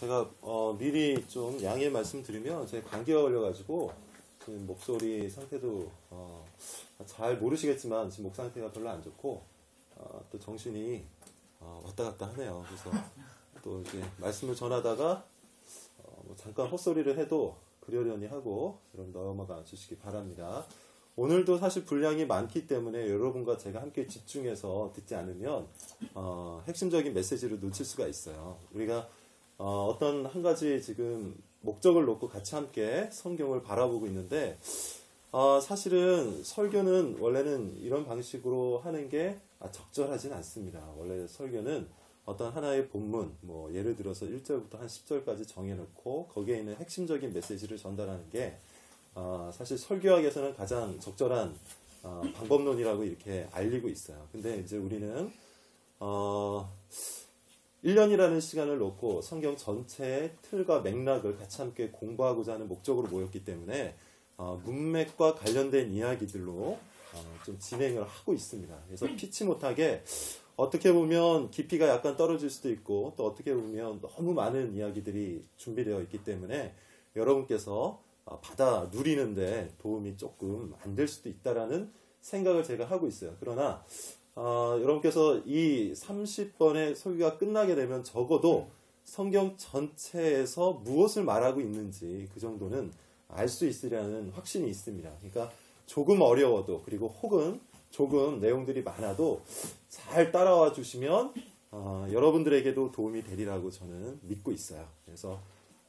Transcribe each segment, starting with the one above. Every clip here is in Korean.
제가 미리 좀 양해 말씀드리면 제 감기가 걸려가지고 지금 목소리 상태도 잘 모르시겠지만 지금 목 상태가 별로 안 좋고 또 정신이 왔다 갔다 하네요. 그래서 또 이렇게 말씀을 전하다가 뭐 잠깐 헛소리를 해도 그러려니 하고 여러분 넘어가 주시기 바랍니다. 오늘도 사실 분량이 많기 때문에 여러분과 제가 함께 집중해서 듣지 않으면 핵심적인 메시지를 놓칠 수가 있어요. 우리가 어떤 한 가지 지금 목적을 놓고 같이 함께 성경을 바라보고 있는데 사실은 설교는 원래는 이런 방식으로 하는 게 적절하진 않습니다. 원래 설교는 어떤 하나의 본문, 뭐 예를 들어서 1절부터 한 10절까지 정해놓고 거기에 있는 핵심적인 메시지를 전달하는 게 사실 설교학에서는 가장 적절한 방법론이라고 이렇게 알리고 있어요. 근데 이제 우리는 1년이라는 시간을 놓고 성경 전체의 틀과 맥락을 같이 함께 공부하고자 하는 목적으로 모였기 때문에 문맥과 관련된 이야기들로 좀 진행을 하고 있습니다. 그래서 피치 못하게 어떻게 보면 깊이가 약간 떨어질 수도 있고 또 어떻게 보면 너무 많은 이야기들이 준비되어 있기 때문에 여러분께서 받아 누리는데 도움이 조금 안 될 수도 있다라는 생각을 제가 하고 있어요. 그러나 여러분께서 이 30번의 설교가 끝나게 되면 적어도 성경 전체에서 무엇을 말하고 있는지 그 정도는 알 수 있으리라는 확신이 있습니다. 그러니까 조금 어려워도 그리고 혹은 조금 내용들이 많아도 잘 따라와 주시면 여러분들에게도 도움이 되리라고 저는 믿고 있어요. 그래서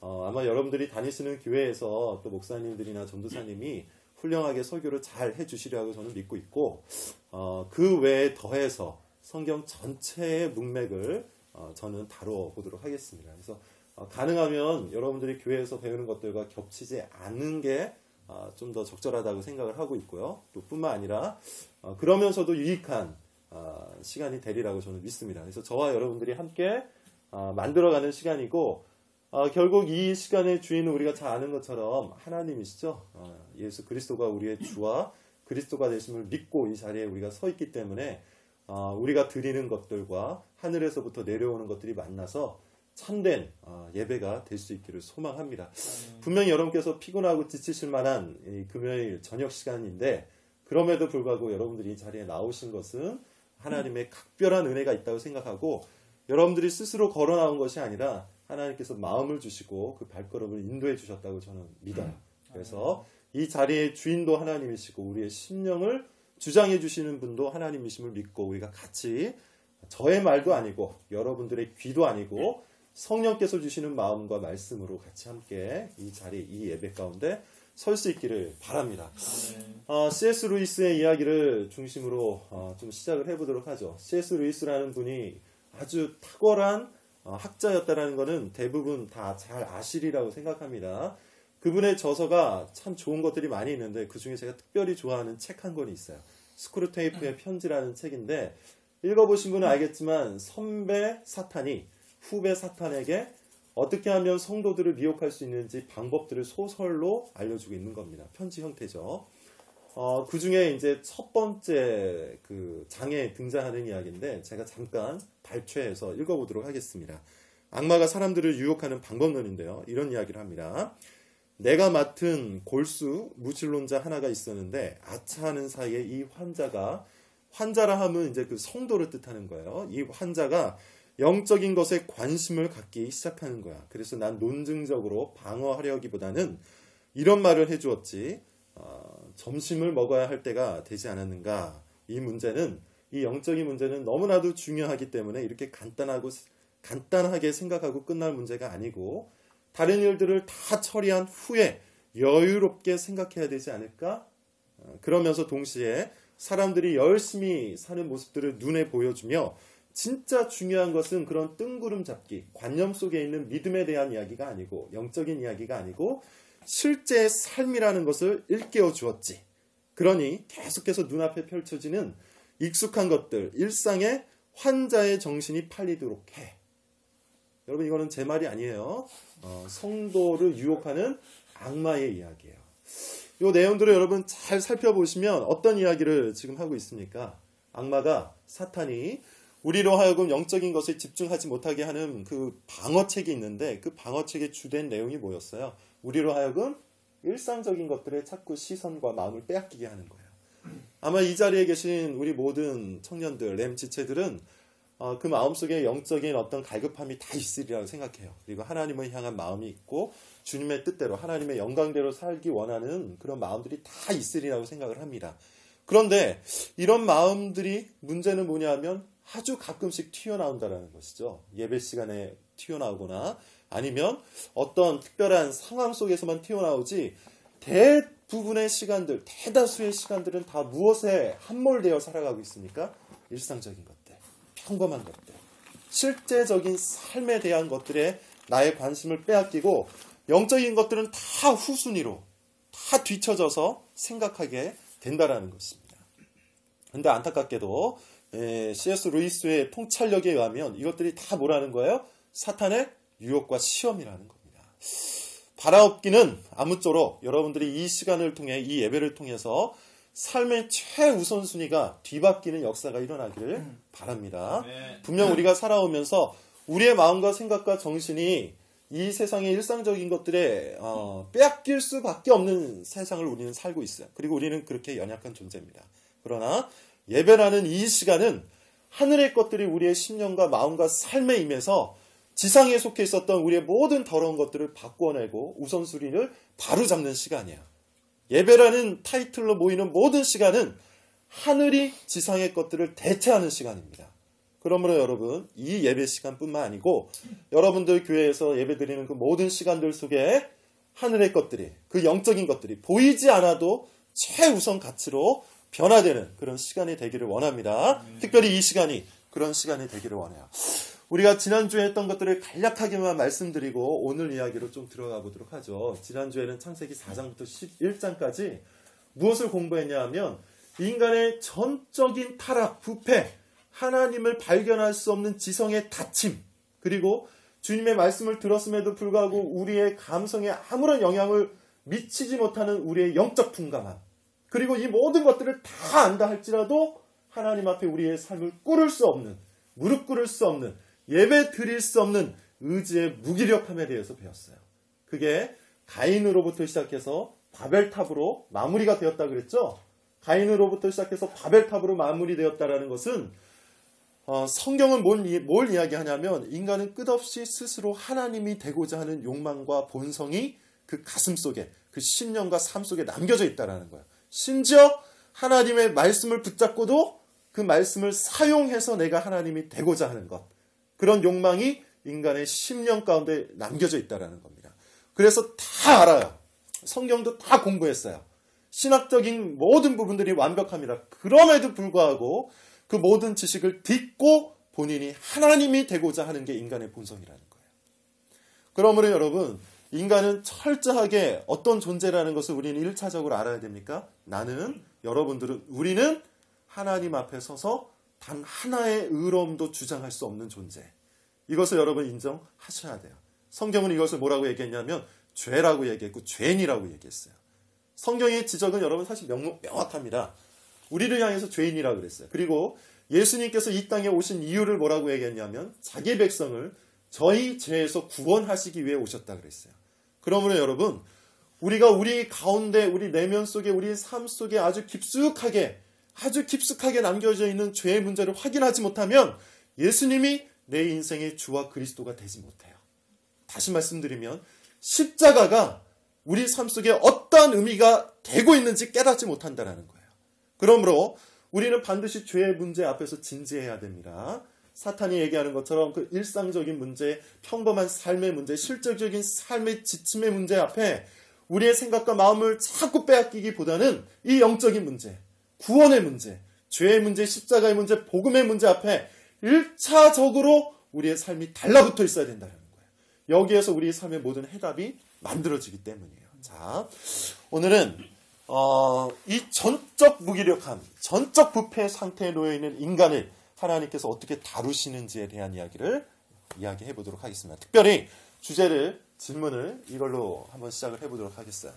아마 여러분들이 다니시는 교회에서 또 목사님들이나 전도사님이 훌륭하게 설교를 잘 해주시리라고 저는 믿고 있고 그 외에 더해서 성경 전체의 문맥을 저는 다루어 보도록 하겠습니다. 그래서 가능하면 여러분들이 교회에서 배우는 것들과 겹치지 않는 게 좀 더 적절하다고 생각을 하고 있고요. 또 뿐만 아니라 그러면서도 유익한 시간이 되리라고 저는 믿습니다. 그래서 저와 여러분들이 함께 만들어가는 시간이고 결국 이 시간의 주인은 우리가 잘 아는 것처럼 하나님이시죠. 예수 그리스도가 우리의 주와 그리스도가 되심을 믿고 이 자리에 우리가 서 있기 때문에 우리가 드리는 것들과 하늘에서부터 내려오는 것들이 만나서 참된 예배가 될 수 있기를 소망합니다. 분명히 여러분께서 피곤하고 지치실 만한 이 금요일 저녁 시간인데 그럼에도 불구하고 여러분들이 이 자리에 나오신 것은 하나님의 각별한 은혜가 있다고 생각하고 여러분들이 스스로 걸어 나온 것이 아니라 하나님께서 마음을 주시고 그 발걸음을 인도해 주셨다고 저는 믿어요. 그래서 이 자리의 주인도 하나님이시고 우리의 심령을 주장해 주시는 분도 하나님이심을 믿고 우리가 같이 저의 말도 아니고 여러분들의 귀도 아니고 성령께서 주시는 마음과 말씀으로 같이 함께 이 자리, 이 예배 가운데 설 수 있기를 바랍니다. C.S. 루이스의 이야기를 중심으로 좀 시작을 해보도록 하죠. C.S. 루이스라는 분이 아주 탁월한 학자였다라는 것은 대부분 다 잘 아시리라고 생각합니다. 그분의 저서가 참 좋은 것들이 많이 있는데 그 중에 제가 특별히 좋아하는 책 한 권이 있어요. 스크루테이프의 편지라는 책인데 읽어보신 분은 알겠지만 선배 사탄이 후배 사탄에게 어떻게 하면 성도들을 미혹할 수 있는지 방법들을 소설로 알려주고 있는 겁니다. 편지 형태죠. 그 중에 이제 첫 번째 그 장에 등장하는 이야기인데 제가 잠깐 발췌해서 읽어보도록 하겠습니다. 악마가 사람들을 유혹하는 방법론인데요. 이런 이야기를 합니다. 내가 맡은 골수 무신론자 하나가 있었는데 아차하는 사이에 이 환자라 하면 이제 그 성도를 뜻하는 거예요. 이 환자가 영적인 것에 관심을 갖기 시작하는 거야. 그래서 난 논증적으로 방어하려기보다는 이런 말을 해주었지. 점심을 먹어야 할 때가 되지 않았는가. 이 영적인 문제는 너무나도 중요하기 때문에 이렇게 간단하게 생각하고 끝날 문제가 아니고 다른 일들을 다 처리한 후에 여유롭게 생각해야 되지 않을까? 그러면서 동시에 사람들이 열심히 사는 모습들을 눈에 보여주며 진짜 중요한 것은 그런 뜬구름 잡기, 관념 속에 있는 믿음에 대한 이야기가 아니고 영적인 이야기가 아니고 실제 삶이라는 것을 일깨워 주었지. 그러니 계속해서 눈앞에 펼쳐지는 익숙한 것들, 일상에 환자의 정신이 팔리도록 해. 여러분 이거는 제 말이 아니에요. 성도를 유혹하는 악마의 이야기예요. 이 내용들을 여러분 잘 살펴보시면 어떤 이야기를 지금 하고 있습니까? 악마가 사탄이 우리로 하여금 영적인 것에 집중하지 못하게 하는 그 방어책이 있는데 그 방어책의 주된 내용이 뭐였어요? 우리로 하여금 일상적인 것들에 자꾸 시선과 마음을 빼앗기게 하는 거예요. 아마 이 자리에 계신 우리 모든 청년들, 램 지체들은 그 마음속에 영적인 어떤 갈급함이 다 있으리라고 생각해요. 그리고 하나님을 향한 마음이 있고 주님의 뜻대로 하나님의 영광대로 살기 원하는 그런 마음들이 다 있으리라고 생각을 합니다. 그런데 이런 마음들이 문제는 뭐냐면 아주 가끔씩 튀어나온다는 것이죠. 예배 시간에 튀어나오거나 아니면 어떤 특별한 상황 속에서만 튀어나오지 대부분의 시간들, 대다수의 시간들은 다 무엇에 함몰되어 살아가고 있습니까? 일상적인 것들, 평범한 것들, 실제적인 삶에 대한 것들에 나의 관심을 빼앗기고 영적인 것들은 다 후순위로, 다 뒤쳐져서 생각하게 된다라는 것입니다. 그런데 안타깝게도 C.S. 루이스의 통찰력에 의하면 이것들이 다 뭐라는 거예요? 사탄의 유혹과 시험이라는 겁니다. 바라옵기는 아무쪼록 여러분들이 이 시간을 통해 이 예배를 통해서 삶의 최우선순위가 뒤바뀌는 역사가 일어나기를 바랍니다. 분명 우리가 살아오면서 우리의 마음과 생각과 정신이 이 세상의 일상적인 것들에 빼앗길 수밖에 없는 세상을 우리는 살고 있어요. 그리고 우리는 그렇게 연약한 존재입니다. 그러나 예배라는 이 시간은 하늘의 것들이 우리의 심령과 마음과 삶에 임해서 지상에 속해 있었던 우리의 모든 더러운 것들을 바꿔내고 우선순위를 바로잡는 시간이에요. 예배라는 타이틀로 모이는 모든 시간은 하늘이 지상의 것들을 대체하는 시간입니다. 그러므로 여러분, 이 예배 시간뿐만 아니고 여러분들 교회에서 예배드리는 그 모든 시간들 속에 하늘의 것들이, 그 영적인 것들이 보이지 않아도 최우선 가치로 변화되는 그런 시간이 되기를 원합니다. 특별히 이 시간이 그런 시간이 되기를 원해요. 우리가 지난주에 했던 것들을 간략하게만 말씀드리고 오늘 이야기로 좀 들어가 보도록 하죠. 지난주에는 창세기 4장부터 11장까지 무엇을 공부했냐 하면 인간의 전적인 타락, 부패, 하나님을 발견할 수 없는 지성의 닫힘, 그리고 주님의 말씀을 들었음에도 불구하고 우리의 감성에 아무런 영향을 미치지 못하는 우리의 영적 둔감함, 그리고 이 모든 것들을 다 안다 할지라도 하나님 앞에 우리의 삶을 꾸릴 수 없는, 무릎 꿇을 수 없는, 예배 드릴 수 없는 의지의 무기력함에 대해서 배웠어요. 그게 가인으로부터 시작해서 바벨탑으로 마무리가 되었다 그랬죠? 가인으로부터 시작해서 바벨탑으로 마무리되었다라는 것은 성경은 뭘 이야기하냐면 인간은 끝없이 스스로 하나님이 되고자 하는 욕망과 본성이 그 가슴 속에, 그 심령과 삶 속에 남겨져 있다라는 거예요. 심지어 하나님의 말씀을 붙잡고도 그 말씀을 사용해서 내가 하나님이 되고자 하는 것, 그런 욕망이 인간의 심령 가운데 남겨져 있다는 겁니다. 그래서 다 알아요. 성경도 다 공부했어요. 신학적인 모든 부분들이 완벽합니다. 그럼에도 불구하고 그 모든 지식을 딛고 본인이 하나님이 되고자 하는 게 인간의 본성이라는 거예요. 그러므로 여러분, 인간은 철저하게 어떤 존재라는 것을 우리는 1차적으로 알아야 됩니까? 나는, 여러분들은, 우리는 하나님 앞에 서서 단 하나의 의로움도 주장할 수 없는 존재. 이것을 여러분 인정하셔야 돼요. 성경은 이것을 뭐라고 얘기했냐면 죄라고 얘기했고 죄인이라고 얘기했어요. 성경의 지적은 여러분 사실 명확합니다. 우리를 향해서 죄인이라고 그랬어요. 그리고 예수님께서 이 땅에 오신 이유를 뭐라고 얘기했냐면 자기 백성을 저희 죄에서 구원하시기 위해 오셨다 그랬어요. 그러므로 여러분, 우리가 우리 가운데, 우리 내면 속에, 우리 삶 속에 아주 깊숙하게 남겨져 있는 죄의 문제를 확인하지 못하면 예수님이 내 인생의 주와 그리스도가 되지 못해요. 다시 말씀드리면 십자가가 우리 삶 속에 어떠한 의미가 되고 있는지 깨닫지 못한다는 거예요. 그러므로 우리는 반드시 죄의 문제 앞에서 진지해야 됩니다. 사탄이 얘기하는 것처럼 그 일상적인 문제, 평범한 삶의 문제, 실질적인 삶의 지침의 문제 앞에 우리의 생각과 마음을 자꾸 빼앗기기보다는 이 영적인 문제, 구원의 문제, 죄의 문제, 십자가의 문제, 복음의 문제 앞에 1차적으로 우리의 삶이 달라붙어 있어야 된다는 거예요. 여기에서 우리의 삶의 모든 해답이 만들어지기 때문이에요. 자, 오늘은 이 전적 무기력함, 전적 부패 상태에 놓여있는 인간을 하나님께서 어떻게 다루시는지에 대한 이야기를 이야기해 보도록 하겠습니다. 특별히 질문을 이걸로 한번 시작을 해보도록 하겠어요.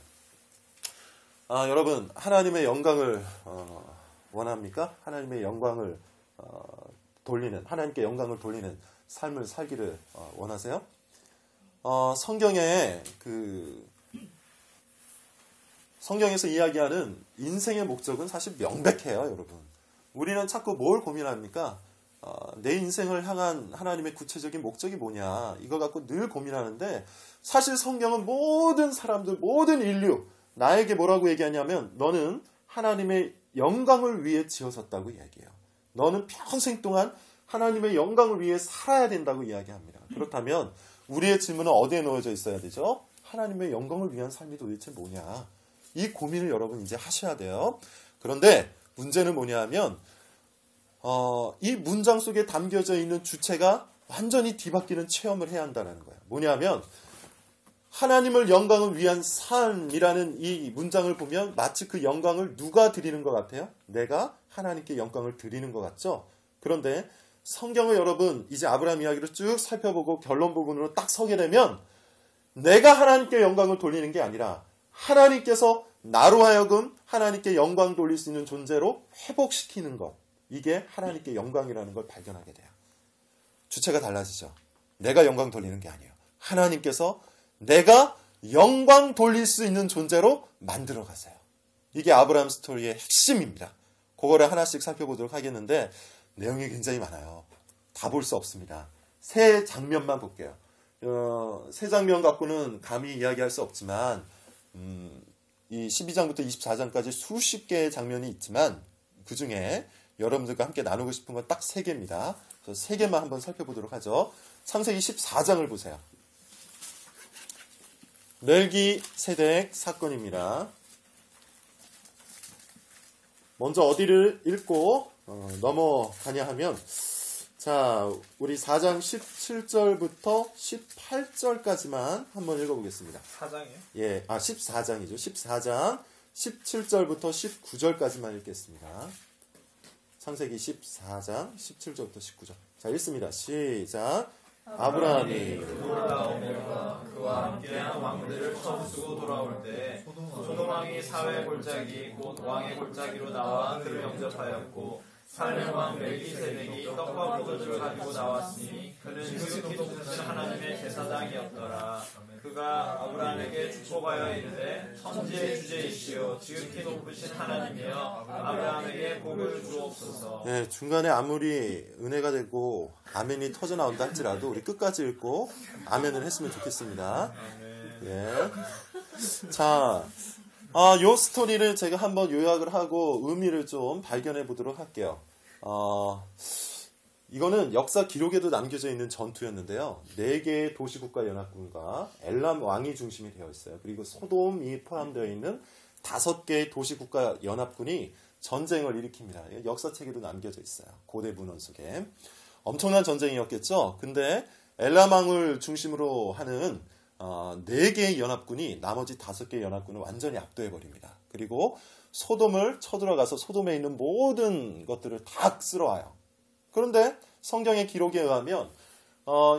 여러분, 하나님의 영광을 원합니까? 하나님의 영광을 돌리는, 하나님께 영광을 돌리는 삶을 살기를 원하세요? 성경에서 이야기하는 인생의 목적은 사실 명백해요, 여러분. 우리는 자꾸 뭘 고민합니까? 내 인생을 향한 하나님의 구체적인 목적이 뭐냐, 이거 갖고 늘 고민하는데, 사실 성경은 모든 사람들, 모든 인류, 나에게 뭐라고 얘기하냐면, 너는 하나님의 영광을 위해 지어졌다고 이야기해요. 너는 평생 동안 하나님의 영광을 위해 살아야 된다고 이야기합니다. 그렇다면 우리의 질문은 어디에 놓여져 있어야 되죠? 하나님의 영광을 위한 삶이 도대체 뭐냐? 이 고민을 여러분 이제 하셔야 돼요. 그런데 문제는 뭐냐 하면 이 문장 속에 담겨져 있는 주체가 완전히 뒤바뀌는 체험을 해야 한다는 거예요. 뭐냐면 하나님을 영광을 위한 삶이라는 이 문장을 보면 마치 그 영광을 누가 드리는 것 같아요? 내가 하나님께 영광을 드리는 것 같죠? 그런데 성경을 여러분 이제 아브라함 이야기를 쭉 살펴보고 결론 부분으로 딱 서게 되면 내가 하나님께 영광을 돌리는 게 아니라 하나님께서 나로 하여금 하나님께 영광 돌릴 수 있는 존재로 회복시키는 것, 이게 하나님께 영광이라는 걸 발견하게 돼요. 주체가 달라지죠. 내가 영광 돌리는 게 아니에요. 하나님께서 내가 영광 돌릴 수 있는 존재로 만들어 가세요. 이게 아브라함 스토리의 핵심입니다. 그거를 하나씩 살펴보도록 하겠는데 내용이 굉장히 많아요. 다 볼 수 없습니다. 세 장면만 볼게요. 세 장면 갖고는 감히 이야기할 수 없지만 이 12장부터 24장까지 수십 개의 장면이 있지만 그 중에 여러분들과 함께 나누고 싶은 건 딱 세 개입니다. 그래서 세 개만 한번 살펴보도록 하죠. 창세기 14장을 보세요. 멜기세덱 사건입니다. 먼저 어디를 읽고 넘어가냐 하면 자, 우리 4장 17절부터 18절까지만 한번 읽어보겠습니다. 4장이요? 예, 14장이죠. 14장 17절부터 19절까지만 읽겠습니다. 창세기 14장 17절부터 19절. 자, 읽습니다. 시작. 아브라함이 돌아오며 그와 함께한 왕들을 처음쓰고 돌아올 때 소돔 왕이 사회 골짜기 곧 왕의 골짜기로 나와 그를 영접하였고 살렘 왕 멜기세덱이 떡과 포도주를 가지고 나왔으니 그는 지극히 높으신 하나님의 제사장이었더라. 그가 아브라함에게 축복하여 이르되 천지의 주제이시오 지극히 높으신 하나님이여 아브라함에게 복을 주옵소서. 네, 중간에 아무리 은혜가 되고 아멘이 터져 나온다 할지라도 우리 끝까지 읽고 아멘을 했으면 좋겠습니다. 예. 자, 요 스토리를 제가 한번 요약을 하고 의미를 좀 발견해 보도록 할게요. 이거는 역사 기록에도 남겨져 있는 전투였는데요. 4개의 도시국가 연합군과 엘람 왕이 중심이 되어 있어요. 그리고 소돔이 포함되어 있는 5개의 도시국가 연합군이 전쟁을 일으킵니다. 역사책에도 남겨져 있어요. 고대 문헌 속에. 엄청난 전쟁이었겠죠. 근데 엘람 왕을 중심으로 하는 4개의 연합군이 나머지 5개의 연합군을 완전히 압도해버립니다. 그리고 소돔을 쳐들어가서 소돔에 있는 모든 것들을 다 쓸어와요. 그런데 성경의 기록에 의하면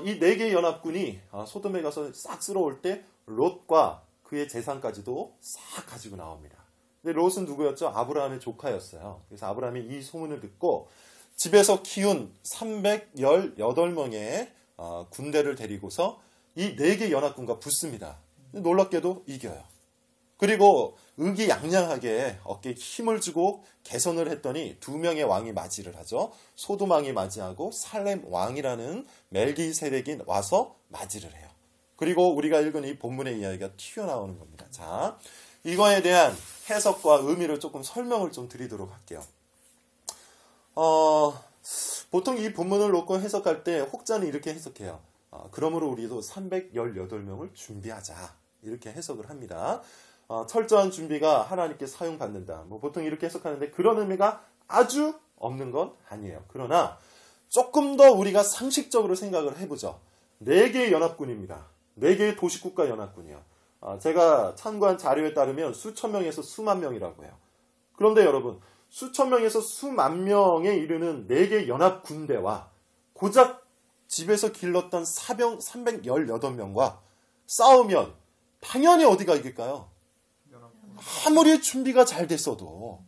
이 4개의 연합군이 소돔에 가서 싹 쓸어올 때 롯과 그의 재산까지도 싹 가지고 나옵니다. 근데 롯은 누구였죠? 아브라함의 조카였어요. 그래서 아브라함이 이 소문을 듣고 집에서 키운 318명의 군대를 데리고서 이 4개 연합군과 붙습니다. 놀랍게도 이겨요. 그리고 의기양양하게 어깨에 힘을 주고 개선을 했더니 2명의 왕이 맞이를 하죠. 소돔 왕이 맞이하고 살렘 왕이라는 멜기세덱이 와서 맞이를 해요. 그리고 우리가 읽은 이 본문의 이야기가 튀어나오는 겁니다. 자, 이거에 대한 해석과 의미를 조금 설명을 좀 드리도록 할게요. 보통 이 본문을 놓고 해석할 때 혹자는 이렇게 해석해요. 그러므로 우리도 318명을 준비하자. 이렇게 해석을 합니다. 철저한 준비가 하나님께 사용받는다. 보통 이렇게 해석하는데 그런 의미가 아주 없는 건 아니에요. 그러나 조금 더 우리가 상식적으로 생각을 해보죠. 4개의 연합군입니다. 4개의 도시국가 연합군이요. 제가 참고한 자료에 따르면 수천 명에서 수만 명이라고 해요. 그런데 여러분, 수천 명에서 수만 명에 이르는 4개 연합군대와 고작 집에서 길렀던 사병 318명과 싸우면 당연히 어디가 이길까요? 아무리 준비가 잘 됐어도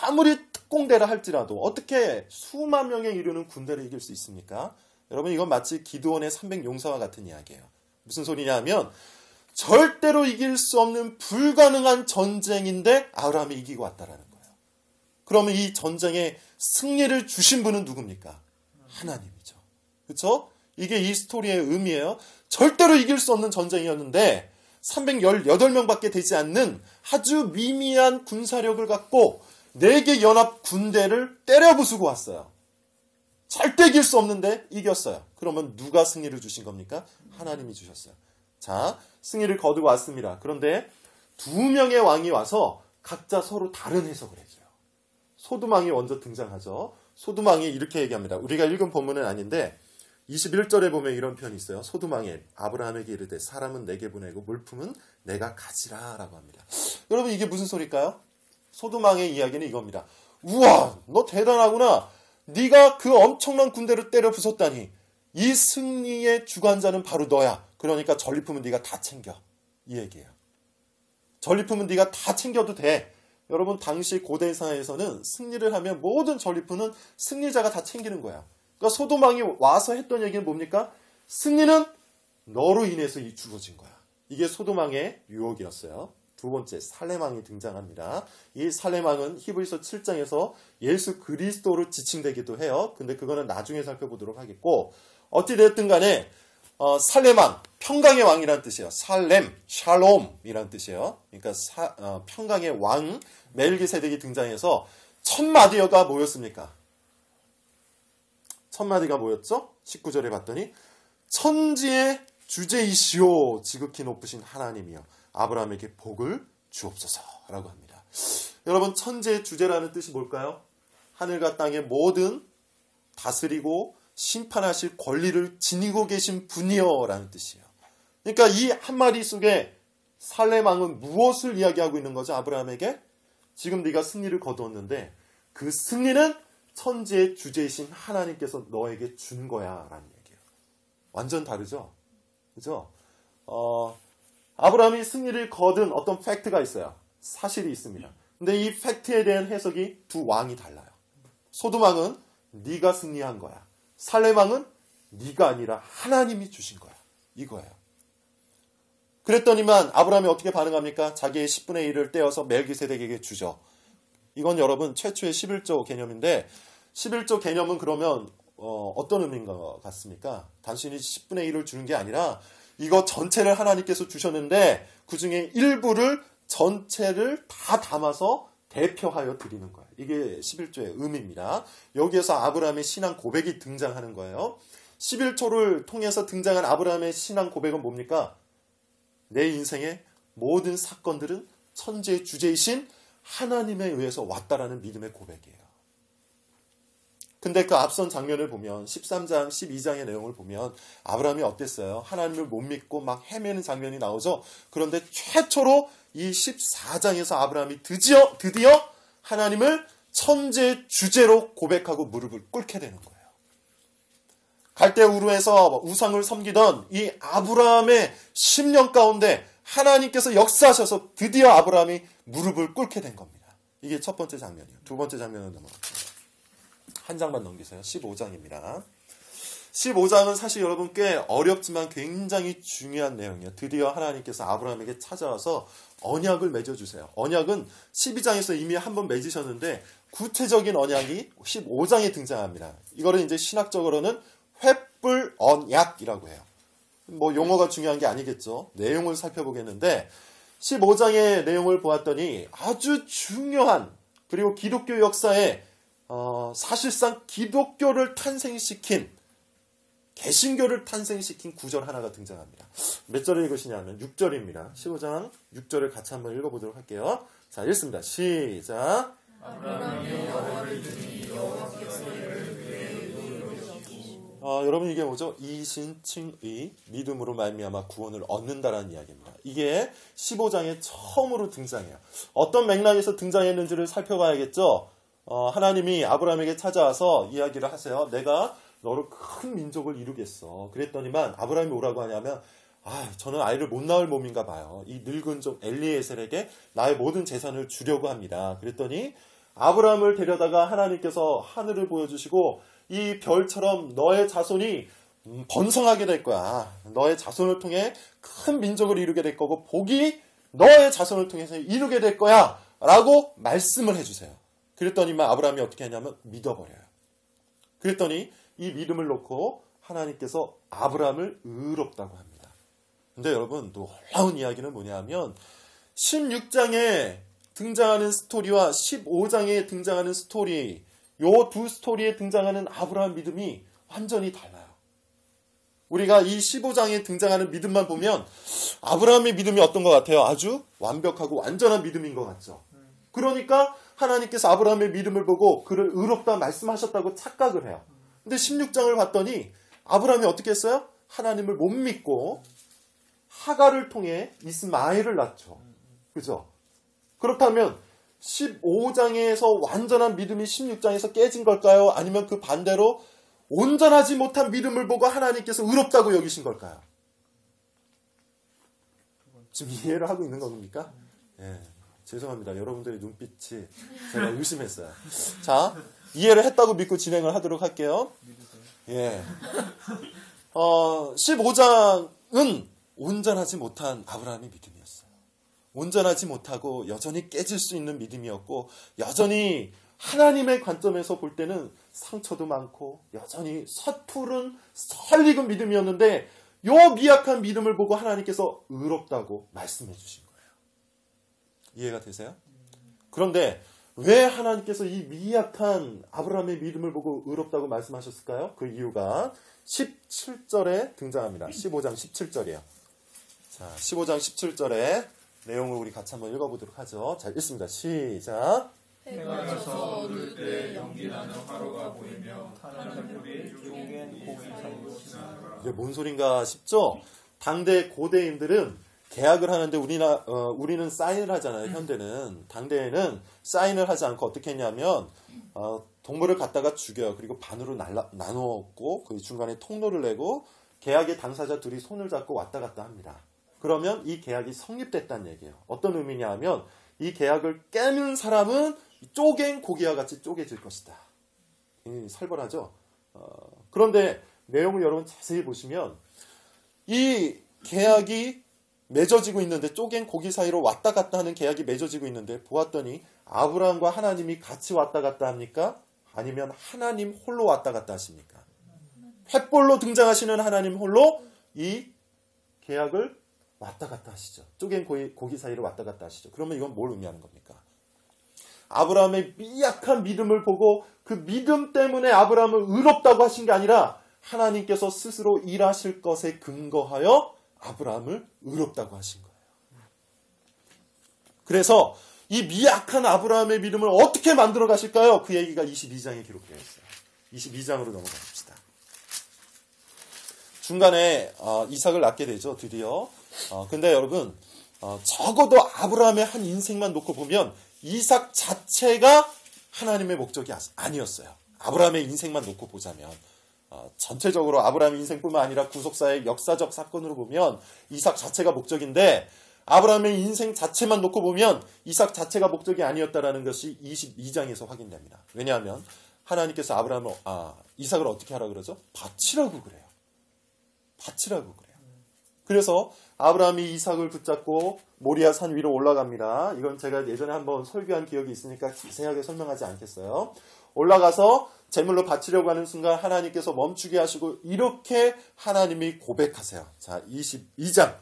아무리 특공대라 할지라도 어떻게 수만 명에 이르는 군대를 이길 수 있습니까? 여러분, 이건 마치 기드온의 300용사와 같은 이야기예요. 무슨 소리냐 하면 절대로 이길 수 없는 불가능한 전쟁인데 아브라함이 이기고 왔다라는 거예요. 그러면 이 전쟁에 승리를 주신 분은 누굽니까? 하나님이죠. 그렇죠? 이게 이 스토리의 의미예요. 절대로 이길 수 없는 전쟁이었는데 318명밖에 되지 않는 아주 미미한 군사력을 갖고 4개 연합 군대를 때려 부수고 왔어요. 절대 이길 수 없는데 이겼어요. 그러면 누가 승리를 주신 겁니까? 하나님이 주셨어요. 자, 승리를 거두고 왔습니다. 그런데 2명의 왕이 와서 각자 서로 다른 해석을 해줘요. 소돔왕이 먼저 등장하죠. 소돔왕이 이렇게 얘기합니다. 우리가 읽은 본문은 아닌데 21절에 보면 이런 표현이 있어요. 소돔왕이 아브라함에게 이르되 사람은 내게 보내고 물품은 내가 가지라 라고 합니다. 여러분, 이게 무슨 소리일까요? 소돔왕의 이야기는 이겁니다. 우와, 너 대단하구나. 네가 그 엄청난 군대를 때려 부쉈다니. 이 승리의 주관자는 바로 너야. 그러니까 전리품은 네가 다 챙겨. 이 얘기예요. 전리품은 네가 다 챙겨도 돼. 여러분, 당시 고대 사회에서는 승리를 하면 모든 전리품은 승리자가 다 챙기는 거야. 그러니까 소돔왕이 와서 했던 얘기는 뭡니까? 승리는 너로 인해서 주어진 거야. 이게 소돔왕의 유혹이었어요. 두 번째, 살렘왕이 등장합니다. 이 살렘왕은 히브리서 7장에서 예수 그리스도로 지칭되기도 해요. 근데 그거는 나중에 살펴보도록 하겠고, 어찌되었든 간에 살렘왕, 평강의 왕이라는 뜻이에요. 살렘, 샬롬이라는 뜻이에요. 그러니까 평강의 왕 멜기세덱이 등장해서 천마디가 뭐였습니까? 천마디가 뭐였죠? 19절에 봤더니 천지의 주제이시오 지극히 높으신 하나님이여 아브라함에게 복을 주옵소서라고 합니다. 여러분, 천지의 주제라는 뜻이 뭘까요? 하늘과 땅의 모든 다스리고 심판하실 권리를 지니고 계신 분이여라는 뜻이에요. 그러니까 이 한마디 속에 살렘왕은 무엇을 이야기하고 있는 거죠? 아브라함에게 지금 네가 승리를 거두었는데 그 승리는 천지의 주제이신 하나님께서 너에게 준 거야 라는 얘기예요. 완전 다르죠? 그죠? 아브라함이 승리를 거둔 어떤 팩트가 있어요. 사실이 있습니다. 근데 이 팩트에 대한 해석이 두 왕이 달라요. 소돔왕은 네가 승리한 거야. 살렘왕은 네가 아니라 하나님이 주신 거야. 이거예요. 그랬더니만 아브라함이 어떻게 반응합니까? 자기의 10분의 1을 떼어서 멜기세덱에게 주죠. 이건 여러분 최초의 11조 개념인데 11조 개념은 그러면 어떤 의미인 것 같습니까? 단순히 10분의 1을 주는 게 아니라 이거 전체를 하나님께서 주셨는데 그 중에 일부를 전체를 다 담아서 대표하여 드리는 거예요. 이게 11조의 의미입니다. 여기에서 아브라함의 신앙 고백이 등장하는 거예요. 11조를 통해서 등장한 아브라함의 신앙 고백은 뭡니까? 내 인생의 모든 사건들은 천지의 주제이신 하나님에 의해서 왔다라는 믿음의 고백이에요. 근데 그 앞선 장면을 보면 13장, 12장의 내용을 보면 아브라함이 어땠어요? 하나님을 못 믿고 막 헤매는 장면이 나오죠. 그런데 최초로 이 14장에서 아브라함이 드디어 하나님을 천지의 주제로 고백하고 무릎을 꿇게 되는 거예요. 갈대우르에서 우상을 섬기던 이 아브라함의 10년 가운데 하나님께서 역사하셔서 드디어 아브라함이 무릎을 꿇게 된 겁니다. 이게 첫 번째 장면이에요. 두 번째 장면은 넘어갈게요. 한 장만 넘기세요. 15장입니다. 15장은 사실 여러분 꽤 어렵지만 굉장히 중요한 내용이에요. 드디어 하나님께서 아브라함에게 찾아와서 언약을 맺어주세요. 언약은 12장에서 이미 한번 맺으셨는데 구체적인 언약이 15장에 등장합니다. 이거를 이제 신학적으로는 횃불 언약이라고 해요. 뭐 용어가 중요한 게 아니겠죠. 내용을 살펴보겠는데 15장의 내용을 보았더니 아주 중요한 그리고 기독교 역사에 사실상 기독교를 탄생시킨 개신교를 탄생시킨 구절 하나가 등장합니다. 몇 절을 읽으시냐면 6절입니다. 15장 6절을 같이 한번 읽어보도록 할게요. 자, 읽습니다. 시작. 여러분 이게 뭐죠? 이신칭의 믿음으로 말미암아 구원을 얻는다라는 이야기입니다. 이게 15장에 처음으로 등장해요. 어떤 맥락에서 등장했는지를 살펴봐야겠죠. 하나님이 아브라함에게 찾아와서 이야기를 하세요. 내가 너를 큰 민족을 이루겠어. 그랬더니만 아브라함이 뭐라고 하냐면 저는 아이를 못 낳을 몸인가 봐요. 이 늙은 종 엘리에셀에게 나의 모든 재산을 주려고 합니다. 그랬더니 아브라함을 데려다가 하나님께서 하늘을 보여주시고 이 별처럼 너의 자손이 번성하게 될 거야. 너의 자손을 통해 큰 민족을 이루게 될 거고 복이 너의 자손을 통해서 이루게 될 거야 라고 말씀을 해주세요. 그랬더니만 아브라함이 어떻게 하냐면 믿어버려요. 그랬더니 이 믿음을 놓고 하나님께서 아브라함을 의롭다고 합니다. 근데 여러분 놀라운 이야기는 뭐냐면 16장에 등장하는 스토리와 15장에 등장하는 스토리, 요 두 스토리에 등장하는 아브라함 믿음이 완전히 달라요. 우리가 이 15장에 등장하는 믿음만 보면 아브라함의 믿음이 어떤 것 같아요? 아주 완벽하고 완전한 믿음인 것 같죠. 그러니까 하나님께서 아브라함의 믿음을 보고 그를 의롭다 말씀하셨다고 착각을 해요. 근데 16장을 봤더니 아브라함이 어떻게 했어요? 하나님을 못 믿고 하갈을 통해 이스마엘을 낳죠. 그죠? 그렇다면 15장에서 완전한 믿음이 16장에서 깨진 걸까요? 아니면 그 반대로 온전하지 못한 믿음을 보고 하나님께서 의롭다고 여기신 걸까요? 지금 이해를 하고 있는 겁니까? 예, 죄송합니다. 여러분들의 눈빛이 제가 의심했어요. 자, 이해를 했다고 믿고 진행을 하도록 할게요. 예. 15장은 온전하지 못한 아브라함의 믿음이었어요. 온전하지 못하고 여전히 깨질 수 있는 믿음이었고 여전히 하나님의 관점에서 볼 때는 상처도 많고 여전히 서투른 설익은 믿음이었는데 요 미약한 믿음을 보고 하나님께서 의롭다고 말씀해 주신 거예요. 이해가 되세요? 그런데 왜 하나님께서 이 미약한 아브라함의 믿음을 보고 의롭다고 말씀하셨을까요? 그 이유가 17절에 등장합니다. 15장 17절이에요. 자, 15장 17절에 내용을 우리 같이 한번 읽어보도록 하죠. 자, 읽습니다. 시작. 해가 져서 어두울 때 연기나는 화로가 보이며 타는 물이 쪼갠 고기 사이로 지나가더라. 이게 뭔 소린가 싶죠? 당대 고대인들은 계약을 하는데 우리는 사인을 하잖아요. 현대는. 당대에는 사인을 하지 않고 어떻게 했냐면 동물을 갖다가 죽여요. 그리고 반으로 나누었고 그 중간에 통로를 내고 계약의 당사자 둘이 손을 잡고 왔다 갔다 합니다. 그러면 이 계약이 성립됐다는 얘기예요. 어떤 의미냐 하면 이 계약을 깨는 사람은 쪼갠 고기와 같이 쪼개질 것이다. 살벌하죠? 그런데 내용을 여러분 자세히 보시면 이 계약이 맺어지고 있는데 쪼갠 고기 사이로 왔다 갔다 하는 계약이 맺어지고 있는데 보았더니 아브라함과 하나님이 같이 왔다 갔다 합니까? 아니면 하나님 홀로 왔다 갔다 하십니까? 횃불로 등장하시는 하나님 홀로 이 계약을 왔다 갔다 하시죠. 쪼갠 고기 사이로 왔다 갔다 하시죠. 그러면 이건 뭘 의미하는 겁니까? 아브라함의 미약한 믿음을 보고 그 믿음 때문에 아브라함을 의롭다고 하신 게 아니라 하나님께서 스스로 일하실 것에 근거하여 아브라함을 의롭다고 하신 거예요. 그래서 이 미약한 아브라함의 믿음을 어떻게 만들어 가실까요? 그 얘기가 22장에 기록되어 있어요. 22장으로 넘어가 봅시다. 중간에 이삭을 낳게 되죠. 드디어. 근데 여러분 적어도 아브라함의 한 인생만 놓고 보면 이삭 자체가 하나님의 목적이 아니었어요. 아브라함의 인생만 놓고 보자면 전체적으로 아브라함의 인생뿐만 아니라 구속사의 역사적 사건으로 보면 이삭 자체가 목적인데 아브라함의 인생 자체만 놓고 보면 이삭 자체가 목적이 아니었다라는 것이 22장에서 확인됩니다. 왜냐하면 하나님께서 이삭을 어떻게 하라고 그러죠? 바치라고 그래요. 바치라고 그래요. 그래서 아브라함이 이삭을 붙잡고 모리아 산 위로 올라갑니다. 이건 제가 예전에 한번 설교한 기억이 있으니까 자세하게 설명하지 않겠어요. 올라가서 제물로 바치려고 하는 순간 하나님께서 멈추게 하시고 이렇게 하나님이 고백하세요. 자, 22장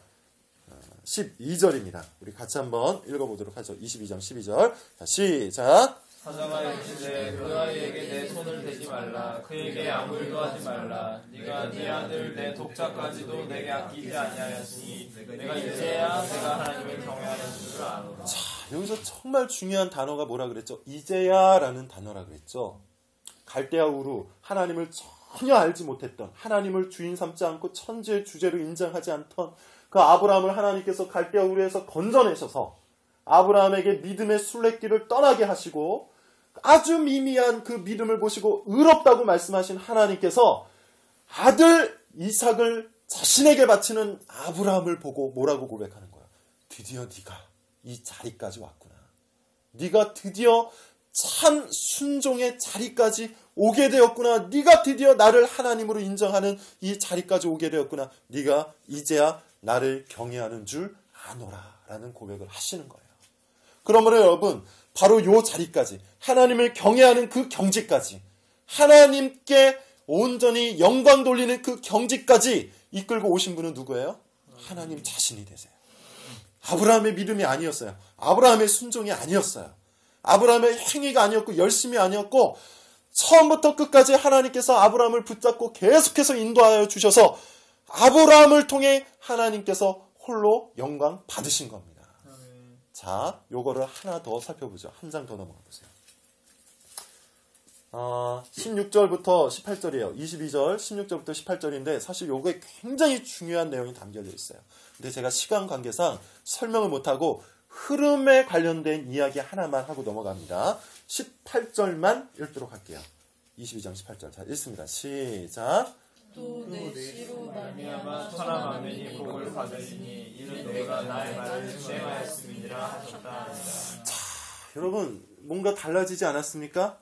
12절입니다. 우리 같이 한번 읽어보도록 하죠. 22장 12절. 자, 시작. 사자가 이르시되 그 아이에게 내 손을 대지 말라. 그에게 아무 일도 하지 말라. 네가 네 아들 내 독자까지도 내게 아끼지 아니하였으니 내가 이제야 내가 하나님을 경외하는 줄 아노라. 자, 여기서 정말 중요한 단어가 뭐라 그랬죠? 이제야라는 단어라 그랬죠. 갈대아 우루, 하나님을 전혀 알지 못했던, 하나님을 주인 삼지 않고 천지의 주제로 인정하지 않던 그 아브라함을 하나님께서 갈대아 우루에서 건져내셔서 아브라함에게 믿음의 순례길을 떠나게 하시고 아주 미미한 그 믿음을 보시고 의롭다고 말씀하신 하나님께서 아들 이삭을 자신에게 바치는 아브라함을 보고 뭐라고 고백하는 거야? 드디어 네가 이 자리까지 왔구나. 네가 드디어 참 순종의 자리까지 오게 되었구나. 네가 드디어 나를 하나님으로 인정하는 이 자리까지 오게 되었구나. 네가 이제야 나를 경외하는 줄 아노라 라는 고백을 하시는 거예요. 그러므로 여러분, 바로 이 자리까지, 하나님을 경외하는 그 경지까지, 하나님께 온전히 영광 돌리는 그 경지까지 이끌고 오신 분은 누구예요? 하나님 자신이 되세요. 아브라함의 믿음이 아니었어요. 아브라함의 순종이 아니었어요. 아브라함의 행위가 아니었고 열심이 아니었고, 처음부터 끝까지 하나님께서 아브라함을 붙잡고 계속해서 인도하여 주셔서 아브라함을 통해 하나님께서 홀로 영광 받으신 겁니다. 자, 요거를 하나 더 살펴보죠. 한 장 더 넘어가 보세요. 16절부터 18절이에요. 22절, 16절부터 18절인데 사실 요게 굉장히 중요한 내용이 담겨져 있어요. 근데 제가 시간 관계상 설명을 못하고 흐름에 관련된 이야기 하나만 하고 넘어갑니다. 18절만 읽도록 할게요. 22장 18절. 자, 읽습니다. 시작. 또 내 씨로 말미암아 천하 만민이 복을 받으시니 이는 내가 나의 말을 수행하였음이니라 하셨다. 여러분, 뭔가 달라지지 않았습니까?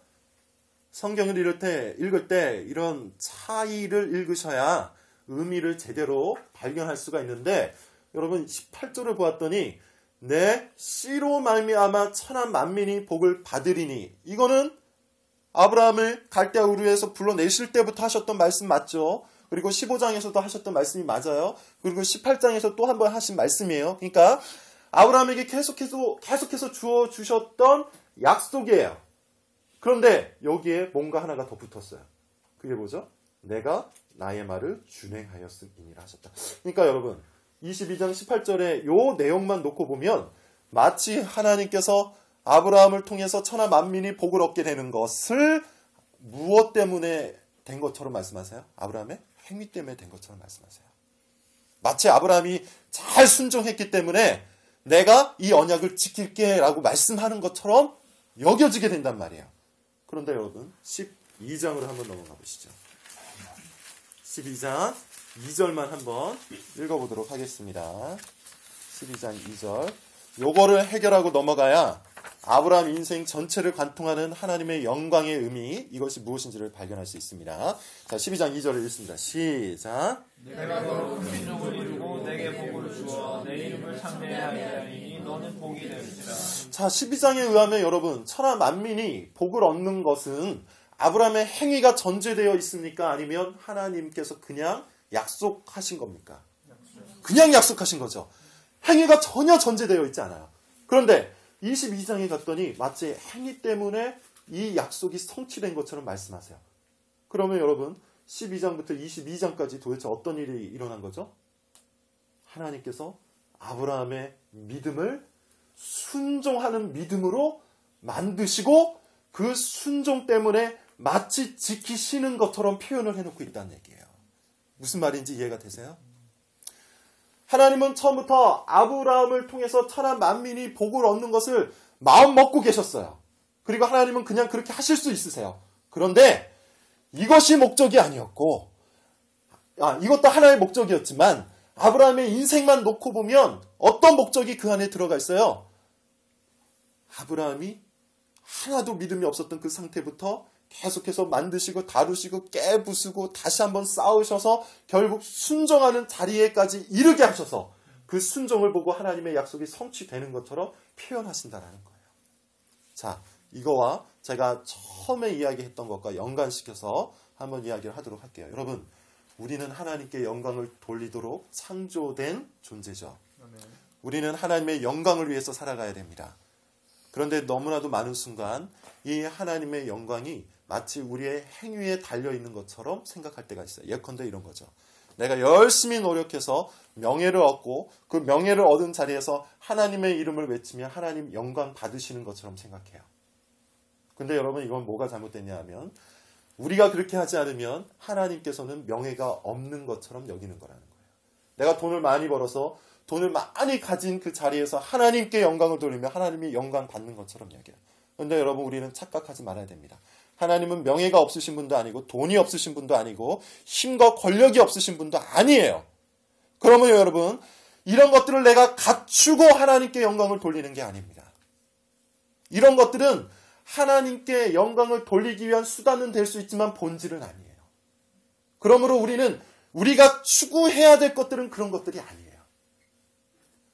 성경을 읽을 때 이런 차이를 읽으셔야 의미를 제대로 발견할 수가 있는데, 여러분 18절을 보았더니 내 씨로 말미암아 천하 만민이 복을 받으리니, 이거는 아브라함을 갈대아 우르에서 불러내실 때부터 하셨던 말씀 맞죠? 그리고 15장에서도 하셨던 말씀이 맞아요. 그리고 18장에서 또 한 번 하신 말씀이에요. 그러니까 아브라함에게 계속해서 주어 주셨던 약속이에요. 그런데 여기에 뭔가 하나가 더 붙었어요. 그게 뭐죠? 내가 나의 말을 준행하였음이니라 하셨다. 그러니까 여러분, 22장 18절에 요 내용만 놓고 보면 마치 하나님께서 아브라함을 통해서 천하 만민이 복을 얻게 되는 것을 무엇 때문에 된 것처럼 말씀하세요? 아브라함의 행위 때문에 된 것처럼 말씀하세요. 마치 아브라함이 잘 순종했기 때문에 내가 이 언약을 지킬게 라고 말씀하는 것처럼 여겨지게 된단 말이에요. 그런데 여러분, 12장으로 한번 넘어가 보시죠. 12장 2절만 한번 읽어보도록 하겠습니다. 12장 2절. 요거를 해결하고 넘어가야 아브라함 인생 전체를 관통하는 하나님의 영광의 의미, 이것이 무엇인지를 발견할 수 있습니다. 자, 12장 2절을 읽습니다. 시작. 내가 너로 큰 민족을 이루고 내게 복을 주어 내 이름을 창대하게 하리니 너는 복이 될지라. 자, 12장에 의하면 여러분, 천하 만민이 복을 얻는 것은 아브라함의 행위가 전제되어 있습니까? 아니면 하나님께서 그냥 약속하신 겁니까? 그냥 약속하신 거죠. 행위가 전혀 전제되어 있지 않아요. 그런데 22장에 갔더니 마치 행위 때문에 이 약속이 성취된 것처럼 말씀하세요. 그러면 여러분, 12장부터 22장까지 도대체 어떤 일이 일어난 거죠? 하나님께서 아브라함의 믿음을 순종하는 믿음으로 만드시고 그 순종 때문에 마치 지키시는 것처럼 표현을 해놓고 있다는 얘기예요. 무슨 말인지 이해가 되세요? 하나님은 처음부터 아브라함을 통해서 천하 만민이 복을 얻는 것을 마음 먹고 계셨어요. 그리고 하나님은 그냥 그렇게 하실 수 있으세요. 그런데 이것이 목적이 아니었고, 이것도 하나의 목적이었지만 아브라함의 인생만 놓고 보면 어떤 목적이 그 안에 들어가 있어요? 아브라함이 하나도 믿음이 없었던 그 상태부터 계속해서 만드시고 다루시고 깨부수고 다시 한번 싸우셔서 결국 순종하는 자리에까지 이르게 하셔서 그 순종을 보고 하나님의 약속이 성취되는 것처럼 표현하신다는 거예요. 자, 이거와 제가 처음에 이야기했던 것과 연관시켜서 한번 이야기를 하도록 할게요. 여러분, 우리는 하나님께 영광을 돌리도록 창조된 존재죠. 우리는 하나님의 영광을 위해서 살아가야 됩니다. 그런데 너무나도 많은 순간 이 하나님의 영광이 마치 우리의 행위에 달려있는 것처럼 생각할 때가 있어요. 예컨대 이런 거죠. 내가 열심히 노력해서 명예를 얻고 그 명예를 얻은 자리에서 하나님의 이름을 외치면 하나님 영광 받으시는 것처럼 생각해요. 근데 여러분, 이건 뭐가 잘못됐냐 하면 우리가 그렇게 하지 않으면 하나님께서는 명예가 없는 것처럼 여기는 거라는 거예요. 내가 돈을 많이 벌어서 돈을 많이 가진 그 자리에서 하나님께 영광을 돌리면 하나님이 영광 받는 것처럼 여겨요. 그런데 여러분, 우리는 착각하지 말아야 됩니다. 하나님은 명예가 없으신 분도 아니고 돈이 없으신 분도 아니고 힘과 권력이 없으신 분도 아니에요. 그러면 여러분, 이런 것들을 내가 갖추고 하나님께 영광을 돌리는 게 아닙니다. 이런 것들은 하나님께 영광을 돌리기 위한 수단은 될 수 있지만 본질은 아니에요. 그러므로 우리가 추구해야 될 것들은 그런 것들이 아니에요.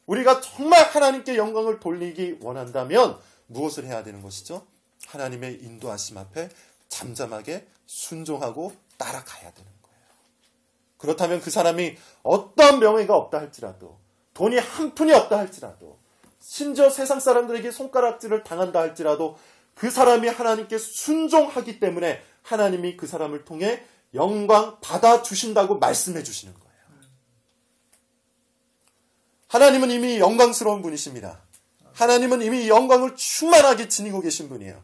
우리가 정말 하나님께 영광을 돌리기 원한다면 무엇을 해야 되는 것이죠? 하나님의 인도하심 앞에 잠잠하게 순종하고 따라가야 되는 거예요. 그렇다면 그 사람이 어떤 명예가 없다 할지라도, 돈이 한 푼이 없다 할지라도, 심지어 세상 사람들에게 손가락질을 당한다 할지라도 그 사람이 하나님께 순종하기 때문에 하나님이 그 사람을 통해 영광 받아주신다고 말씀해 주시는 거예요. 하나님은 이미 영광스러운 분이십니다. 하나님은 이미 영광을 충만하게 지니고 계신 분이에요.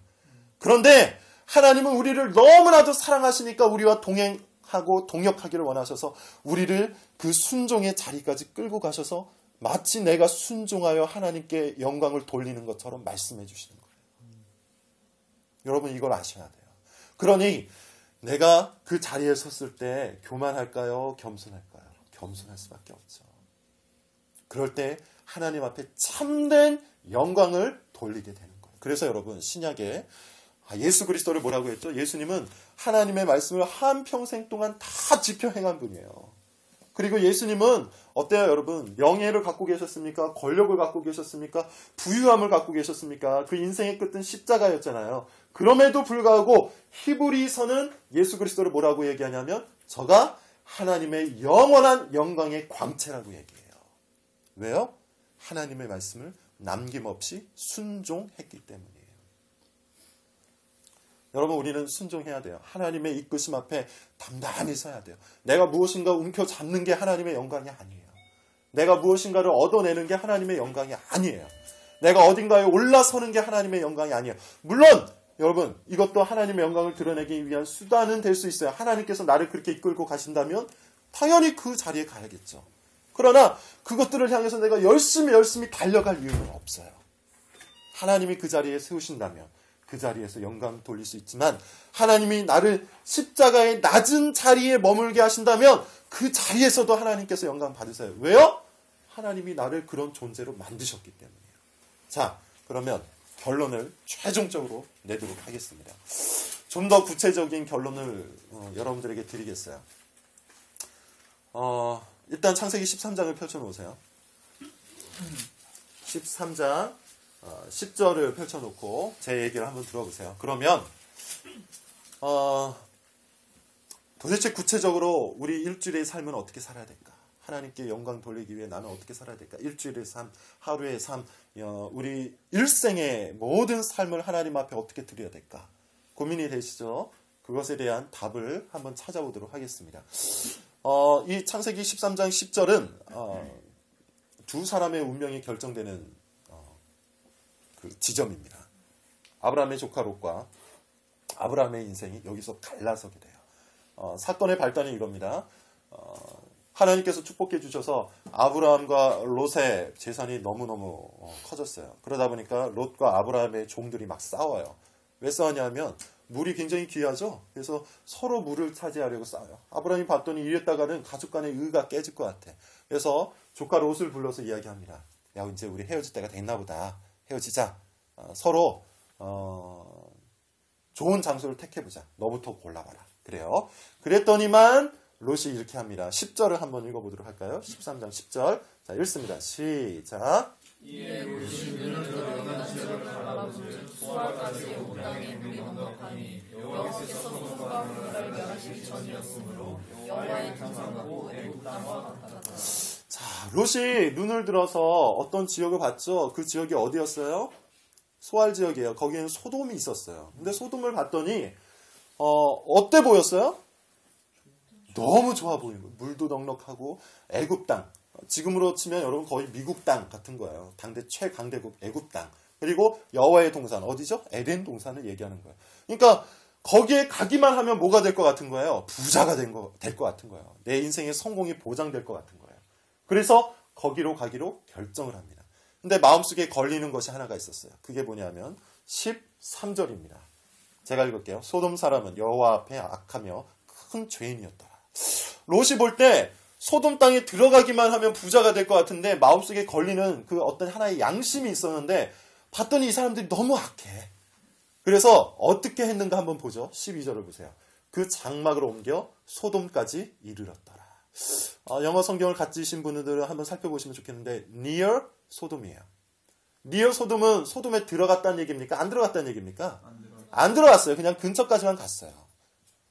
그런데 하나님은 우리를 너무나도 사랑하시니까 우리와 동행하고 동역하기를 원하셔서 우리를 그 순종의 자리까지 끌고 가셔서 마치 내가 순종하여 하나님께 영광을 돌리는 것처럼 말씀해 주시는 거예요. 여러분 이걸 아셔야 돼요. 그러니 내가 그 자리에 섰을 때 교만할까요? 겸손할까요? 겸손할 수밖에 없죠. 그럴 때 하나님 앞에 참된 영광을 돌리게 되는 거예요. 그래서 여러분 신약에 예수 그리스도를 뭐라고 했죠? 예수님은 하나님의 말씀을 한평생 동안 다 지켜 행한 분이에요. 그리고 예수님은 어때요 여러분? 명예를 갖고 계셨습니까? 권력을 갖고 계셨습니까? 부유함을 갖고 계셨습니까? 그 인생의 끝은 십자가였잖아요. 그럼에도 불구하고 히브리서는 예수 그리스도를 뭐라고 얘기하냐면 저가 하나님의 영원한 영광의 광채라고 얘기해요. 왜요? 하나님의 말씀을 남김없이 순종했기 때문이에요. 여러분 우리는 순종해야 돼요. 하나님의 이끄심 앞에 담담히 서야 돼요. 내가 무엇인가 움켜잡는 게 하나님의 영광이 아니에요. 내가 무엇인가를 얻어내는 게 하나님의 영광이 아니에요. 내가 어딘가에 올라서는 게 하나님의 영광이 아니에요. 물론 여러분 이것도 하나님의 영광을 드러내기 위한 수단은 될 수 있어요. 하나님께서 나를 그렇게 이끌고 가신다면 당연히 그 자리에 가야겠죠. 그러나 그것들을 향해서 내가 열심히 달려갈 이유는 없어요. 하나님이 그 자리에 세우신다면 그 자리에서 영광 돌릴 수 있지만 하나님이 나를 십자가의 낮은 자리에 머물게 하신다면 그 자리에서도 하나님께서 영광 받으세요. 왜요? 하나님이 나를 그런 존재로 만드셨기 때문이에요. 자, 그러면 결론을 최종적으로 내도록 하겠습니다. 좀 더 구체적인 결론을 여러분들에게 드리겠어요. 일단 창세기 13장을 펼쳐놓으세요. 13장 10절을 펼쳐놓고 제 얘기를 한번 들어보세요. 그러면 도대체 구체적으로 우리 일주일의 삶은 어떻게 살아야 될까? 하나님께 영광 돌리기 위해 나는 어떻게 살아야 될까? 일주일의 삶, 하루의 삶, 우리 일생의 모든 삶을 하나님 앞에 어떻게 드려야 될까? 고민이 되시죠? 그것에 대한 답을 한번 찾아보도록 하겠습니다. 이 창세기 13장 10절은 두 사람의 운명이 결정되는 그 지점입니다. 아브라함의 조카 롯과 아브라함의 인생이 여기서 갈라서게 돼요. 사건의 발단이 이겁니다. 하나님께서 축복해 주셔서 아브라함과 롯의 재산이 너무너무 커졌어요. 그러다 보니까 롯과 아브라함의 종들이 막 싸워요. 왜 싸우냐면 물이 굉장히 귀하죠. 그래서 서로 물을 차지하려고 싸워요. 아브라함이 봤더니 이랬다가는 가족 간의 의가 깨질 것 같아. 그래서 조카 롯을 불러서 이야기합니다. 야, 이제 우리 헤어질 때가 됐나 보다. 헤어지자. 서로 좋은 장소를 택해보자. 너부터 골라봐라. 그래요. 그랬더니만 롯이 이렇게 합니다. 10절을 한번 읽어보도록 할까요? 13장 10절. 자, 읽습니다. 시작. 이에 롯이 눈을 들어 연한 지역을 바라보지 수알까지 온 땅에 물이 넉넉하니 여호와께서 소돔과 고모라를 멸하시기 전이었으므로 여호와의 경상하고 애굽 땅과 같았다. 자, 롯이 눈을 들어서 어떤 지역을 봤죠? 그 지역이 어디였어요? 소알 지역이에요. 거기에는 소돔이 있었어요. 근데 소돔을 봤더니 어때 보였어요? 너무 좋아 보이는 거예요. 물도 넉넉하고 애굽 땅. 지금으로 치면 여러분 거의 미국 땅 같은 거예요. 당대 최강대국 애굽 땅. 그리고 여호와의 동산 어디죠? 에덴 동산을 얘기하는 거예요. 그러니까 거기에 가기만 하면 뭐가 될 것 같은 거예요? 부자가 될 것 같은 거예요. 내 인생의 성공이 보장될 것 같은 거예요. 그래서 거기로 가기로 결정을 합니다. 근데 마음속에 걸리는 것이 하나가 있었어요. 그게 뭐냐면 13절입니다. 제가 읽을게요. 소돔 사람은 여호와 앞에 악하며 큰 죄인이었더라. 롯이 볼 때 소돔 땅에 들어가기만 하면 부자가 될 것 같은데 마음속에 걸리는 그 어떤 하나의 양심이 있었는데 봤더니 이 사람들이 너무 악해. 그래서 어떻게 했는가 한번 보죠. 12절을 보세요. 그 장막을 옮겨 소돔까지 이르렀더라. 영어 성경을 가지신 분들은 한번 살펴보시면 좋겠는데 near 소돔이에요. near 소돔은 소돔에 들어갔다는 얘기입니까? 안 들어갔다는 얘기입니까? 안 들어갔어요. 그냥 근처까지만 갔어요.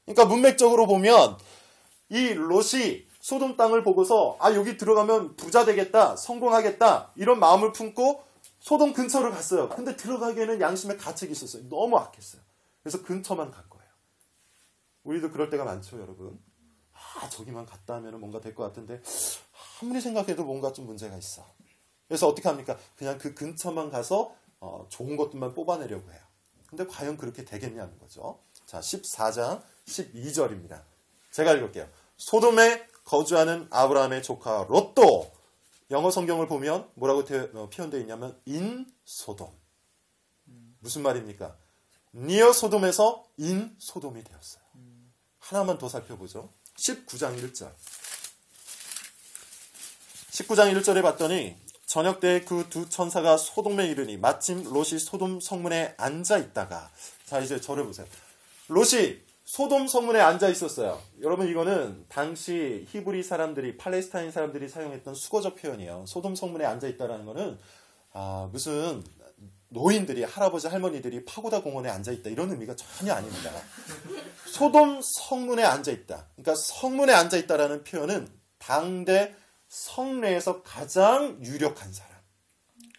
그러니까 문맥적으로 보면 이 롯이 소돔 땅을 보고서 여기 들어가면 부자 되겠다, 성공하겠다 이런 마음을 품고 소돔 근처를 갔어요. 근데 들어가기에는 양심의 가책이 있었어요. 너무 악했어요. 그래서 근처만 간 거예요. 우리도 그럴 때가 많죠, 여러분. 저기만 갔다 하면 뭔가 될 것 같은데 아무리 생각해도 뭔가 좀 문제가 있어. 그래서 어떻게 합니까? 그냥 그 근처만 가서 좋은 것들만 뽑아내려고 해요. 근데 과연 그렇게 되겠냐는 거죠. 자, 14장 12절입니다. 제가 읽을게요. 소돔에 거주하는 아브라함의 조카 롯도, 영어 성경을 보면 뭐라고 표현되어 있냐면 in 소돔. 무슨 말입니까? near 소돔에서 in 소돔이 되었어요. 하나만 더 살펴보죠. 19장 1절. 19장 1절에 봤더니 저녁 때 그 두 천사가 소돔에 이르니 마침 롯이 소돔 성문에 앉아 있다가, 자 이제 저를 보세요. 롯이 소돔 성문에 앉아 있었어요. 여러분 이거는 당시 히브리 사람들이, 팔레스타인 사람들이 사용했던 수거적 표현이에요. 소돔 성문에 앉아 있다라는 거는 무슨 노인들이, 할아버지 할머니들이 파고다 공원에 앉아 있다 이런 의미가 전혀 아닙니다. 소돔 성문에 앉아 있다. 그러니까 성문에 앉아 있다라는 표현은 당대 성내에서 가장 유력한 사람,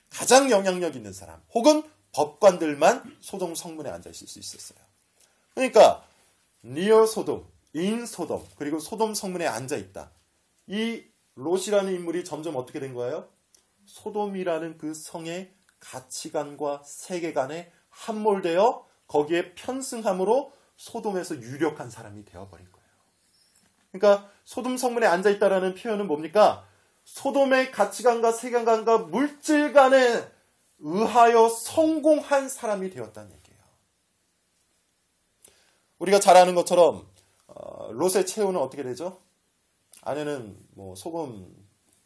가장 영향력 있는 사람, 혹은 법관들만 소돔 성문에 앉아 있을 수 있었어요. 그러니까 near 소돔, in 소돔, 그리고 소돔 성문에 앉아 있다. 이 롯이라는 인물이 점점 어떻게 된 거예요? 소돔이라는 그 성의 가치관과 세계관에 함몰되어 거기에 편승함으로 소돔에서 유력한 사람이 되어버린 거예요. 그러니까 소돔 성문에 앉아있다라는 표현은 뭡니까? 소돔의 가치관과 세계관과 물질관에 의하여 성공한 사람이 되었다는 얘기예요. 우리가 잘 아는 것처럼 롯의 최후는 어떻게 되죠? 아내는 소금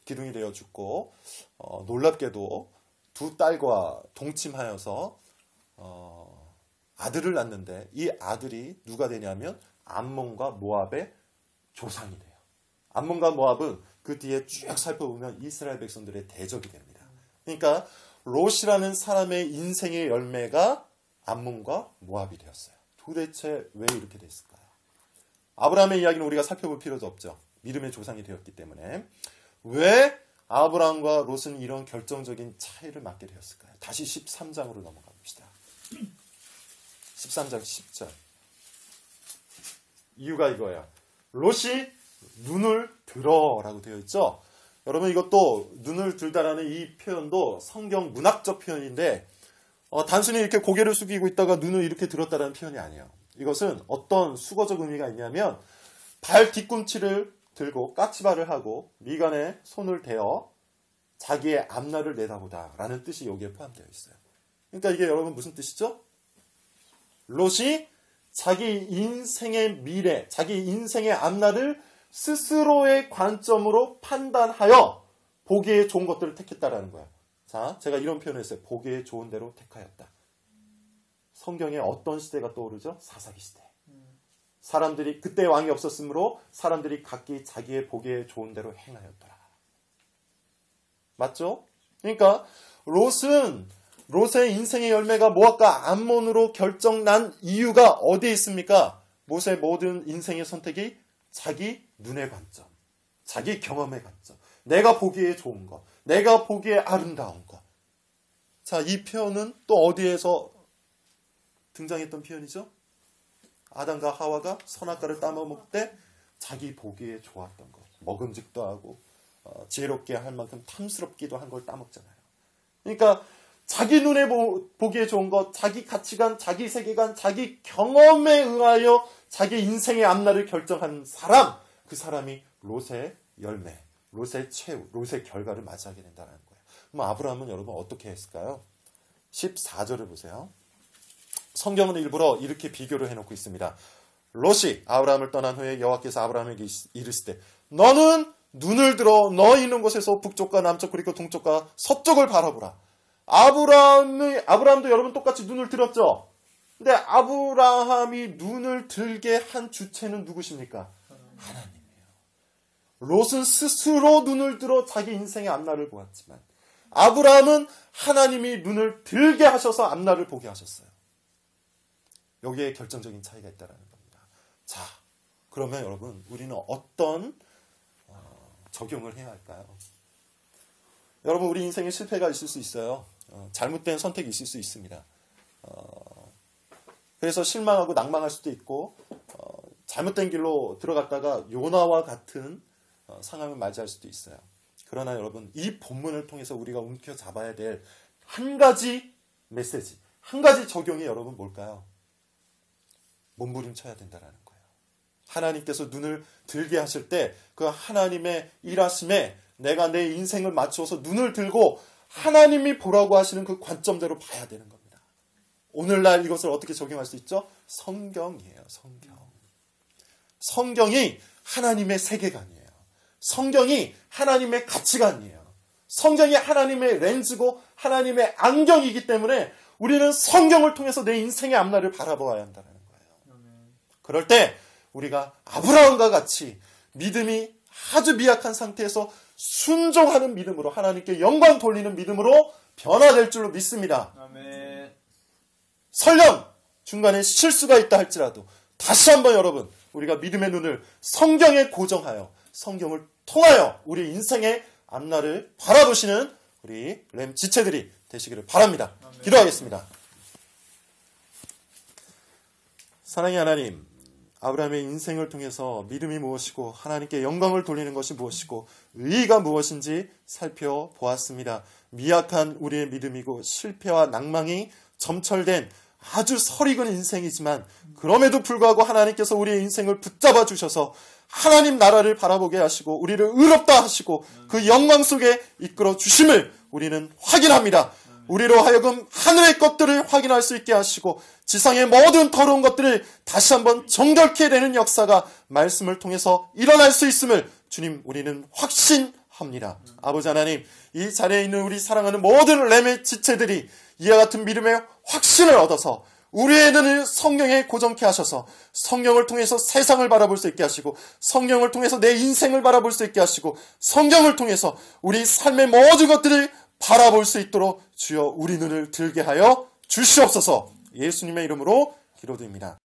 기둥이 되어 죽고 놀랍게도 두 딸과 동침하여서 아들을 낳는데 이 아들이 누가 되냐면 암몬과 모압의 조상이 돼요. 암몬과 모압은 그 뒤에 쭉 살펴보면 이스라엘 백성들의 대적이 됩니다. 그러니까 롯이라는 사람의 인생의 열매가 암몬과 모압이 되었어요. 도대체 왜 이렇게 됐을까요? 아브라함의 이야기는 우리가 살펴볼 필요도 없죠. 믿음의 조상이 되었기 때문에. 왜 아브라함과 롯은 이런 결정적인 차이를 맞게 되었을까요? 다시 13장으로 넘어가 봅시다. 13장 10절. 이유가 이거예요. 롯이 눈을 들어라고 되어 있죠. 여러분 이것도 눈을 들다라는 이 표현도 성경 문학적 표현인데 단순히 이렇게 고개를 숙이고 있다가 눈을 이렇게 들었다라는 표현이 아니에요. 이것은 어떤 수거적 의미가 있냐면 발 뒤꿈치를 들고 까치발을 하고 미간에 손을 대어 자기의 앞날을 내다보다라는 뜻이 여기에 포함되어 있어요. 그러니까 이게 여러분 무슨 뜻이죠? 롯이 자기 인생의 미래, 자기 인생의 앞날을 스스로의 관점으로 판단하여 보기에 좋은 것들을 택했다라는 거예요. 자, 제가 이런 표현을 했어요. 보기에 좋은 대로 택하였다. 성경에 어떤 시대가 떠오르죠? 사사기 시대. 사람들이, 그때 왕이 없었으므로 사람들이 각기 자기의 보기에 좋은 대로 행하였더라. 맞죠? 그러니까 롯의 인생의 열매가 모압과 암몬으로 결정난 이유가 어디에 있습니까? 롯의 모든 인생의 선택이 자기 눈의 관점, 자기 경험의 관점, 내가 보기에 좋은 것, 내가 보기에 아름다운 것. 자, 이 표현은 또 어디에서 등장했던 표현이죠? 아담과 하와가 선악과를 따먹을 때 자기 보기에 좋았던 것, 먹음직도 하고 지혜롭게 할 만큼 탐스럽기도 한 걸 따먹잖아요. 그러니까 자기 눈에 보기에 좋은 것, 자기 가치관, 자기 세계관, 자기 경험에 의하여 자기 인생의 앞날을 결정한 사람, 그 사람이 롯의 열매, 롯의 최후, 롯의 결과를 맞이하게 된다는 거예요. 그럼 아브라함은 여러분 어떻게 했을까요? 14절을 보세요. 성경은 일부러 이렇게 비교를 해놓고 있습니다. 롯이 아브라함을 떠난 후에 여호와께서 아브라함에게 이르시되 너는 눈을 들어 너 있는 곳에서 북쪽과 남쪽 그리고 동쪽과 서쪽을 바라보라. 아브라함도 여러분 똑같이 눈을 들었죠. 근데 아브라함이 눈을 들게 한 주체는 누구십니까? 하나님이에요. 롯은 스스로 눈을 들어 자기 인생의 앞날을 보았지만 아브라함은 하나님이 눈을 들게 하셔서 앞날을 보게 하셨어요. 여기에 결정적인 차이가 있다는 겁니다. 자, 그러면 여러분 우리는 어떤 적용을 해야 할까요? 여러분 우리 인생에 실패가 있을 수 있어요. 잘못된 선택이 있을 수 있습니다. 그래서 실망하고 낭망할 수도 있고 잘못된 길로 들어갔다가 요나와 같은 상황을 맞이할 수도 있어요. 그러나 여러분 이 본문을 통해서 우리가 움켜잡아야 될 한 가지 메시지, 한 가지 적용이 여러분 뭘까요? 몸부림쳐야 된다는 거예요. 하나님께서 눈을 들게 하실 때 그 하나님의 일하심에 내가 내 인생을 맞추어서 눈을 들고 하나님이 보라고 하시는 그 관점대로 봐야 되는 겁니다. 오늘날 이것을 어떻게 적용할 수 있죠? 성경이에요. 성경. 성경이 하나님의 세계관이에요. 성경이 하나님의 가치관이에요. 성경이 하나님의 렌즈고 하나님의 안경이기 때문에 우리는 성경을 통해서 내 인생의 앞날을 바라보아야 한다는 거예요. 그럴 때 우리가 아브라함과 같이 믿음이 아주 미약한 상태에서 순종하는 믿음으로 하나님께 영광 돌리는 믿음으로 변화될 줄로 믿습니다. 아멘. 설령 중간에 실수가 있다 할지라도 다시 한번 여러분 우리가 믿음의 눈을 성경에 고정하여 성경을 통하여 우리 인생의 앞날을 바라보시는 우리 램 지체들이 되시기를 바랍니다. 기도하겠습니다. 사랑의 하나님, 아브라함의 인생을 통해서 믿음이 무엇이고 하나님께 영광을 돌리는 것이 무엇이고 의의가 무엇인지 살펴보았습니다. 미약한 우리의 믿음이고 실패와 낭망이 점철된 아주 설익은 인생이지만 그럼에도 불구하고 하나님께서 우리의 인생을 붙잡아 주셔서 하나님 나라를 바라보게 하시고 우리를 의롭다 하시고 그 영광 속에 이끌어 주심을 우리는 확인합니다. 우리로 하여금 하늘의 것들을 확인할 수 있게 하시고 지상의 모든 더러운 것들을 다시 한번 정결케 되는 역사가 말씀을 통해서 일어날 수 있음을 주님 우리는 확신합니다. 아버지 하나님, 이 자리에 있는 우리 사랑하는 모든 램의 지체들이 이와 같은 믿음의 확신을 얻어서 우리의 눈을 성경에 고정케 하셔서 성경을 통해서 세상을 바라볼 수 있게 하시고 성경을 통해서 내 인생을 바라볼 수 있게 하시고 성경을 통해서 우리 삶의 모든 것들을 바라볼 수 있도록 주여 우리 눈을 들게 하여 주시옵소서. 예수님의 이름으로 기도드립니다.